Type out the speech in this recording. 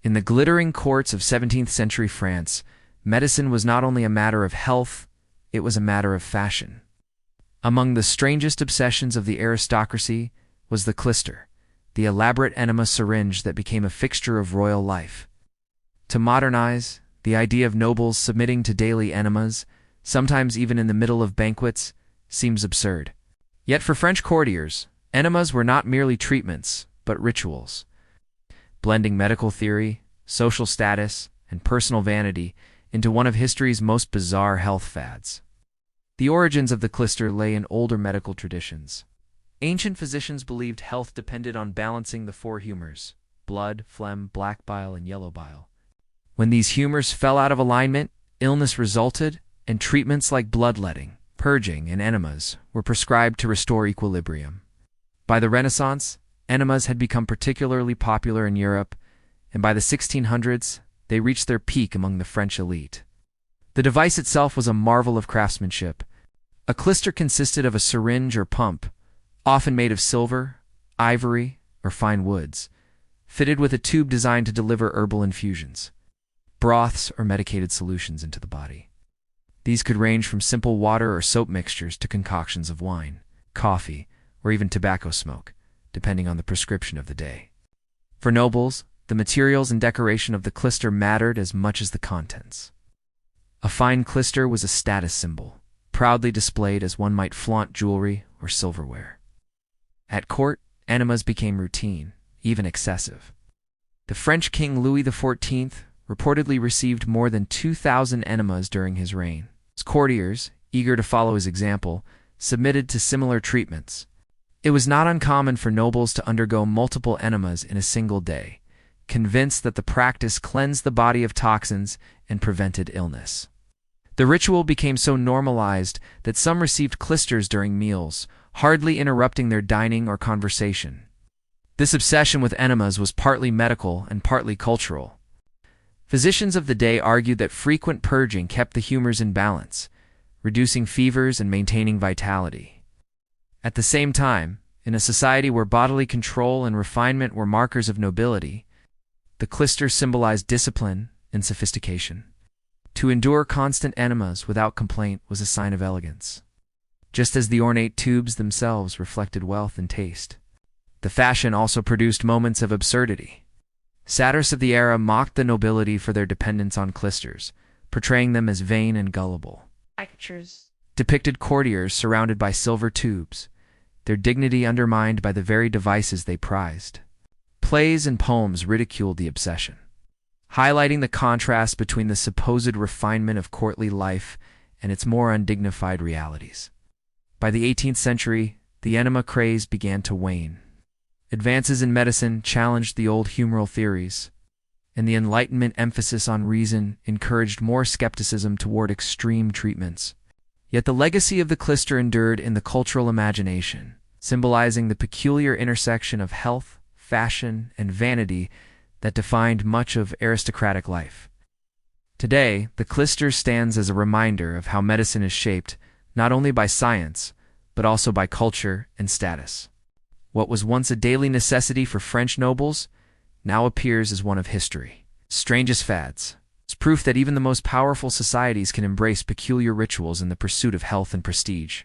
In the glittering courts of 17th-century France, medicine was not only a matter of health, it was a matter of fashion. Among the strangest obsessions of the aristocracy was the clyster, the elaborate enema syringe that became a fixture of royal life. To modernize, the idea of nobles submitting to daily enemas, sometimes even in the middle of banquets, seems absurd. Yet for French courtiers, enemas were not merely treatments, but rituals. Blending medical theory, social status, and personal vanity into one of history's most bizarre health fads. The origins of the clyster lay in older medical traditions. Ancient physicians believed health depended on balancing the four humors: blood, phlegm, black bile, and yellow bile. When these humors fell out of alignment, illness resulted, and treatments like bloodletting, purging, and enemas were prescribed to restore equilibrium. By the Renaissance, enemas had become particularly popular in Europe, and by the 1600s, they reached their peak among the French elite. The device itself was a marvel of craftsmanship. A clyster consisted of a syringe or pump, often made of silver, ivory, or fine woods, fitted with a tube designed to deliver herbal infusions, broths, or medicated solutions into the body. These could range from simple water or soap mixtures to concoctions of wine, coffee, or even tobacco smoke, depending on the prescription of the day. For nobles, the materials and decoration of the clyster mattered as much as the contents. A fine clyster was a status symbol, proudly displayed as one might flaunt jewelry or silverware. At court, enemas became routine, even excessive. The French King Louis XIV reportedly received more than 2,000 enemas during his reign. His courtiers, eager to follow his example, submitted to similar treatments. It was not uncommon for nobles to undergo multiple enemas in a single day, convinced that the practice cleansed the body of toxins and prevented illness. The ritual became so normalized that some received clysters during meals, hardly interrupting their dining or conversation. This obsession with enemas was partly medical and partly cultural. Physicians of the day argued that frequent purging kept the humors in balance, reducing fevers and maintaining vitality. At the same time, in a society where bodily control and refinement were markers of nobility, the clyster symbolized discipline and sophistication. To endure constant enemas without complaint was a sign of elegance, just as the ornate tubes themselves reflected wealth and taste. The fashion also produced moments of absurdity. Satirists of the era mocked the nobility for their dependence on clysters, portraying them as vain and gullible. Caricatures Depicted courtiers surrounded by silver tubes, their dignity undermined by the very devices they prized. Plays and poems ridiculed the obsession, highlighting the contrast between the supposed refinement of courtly life and its more undignified realities. By the 18th century, the enema craze began to wane. Advances in medicine challenged the old humoral theories, and the Enlightenment emphasis on reason encouraged more skepticism toward extreme treatments. Yet the legacy of the clyster endured in the cultural imagination, symbolizing the peculiar intersection of health, fashion, and vanity that defined much of aristocratic life. Today, the clyster stands as a reminder of how medicine is shaped not only by science, but also by culture and status. What was once a daily necessity for French nobles now appears as one of history. Strangest fads. It's proof that even the most powerful societies can embrace peculiar rituals in the pursuit of health and prestige.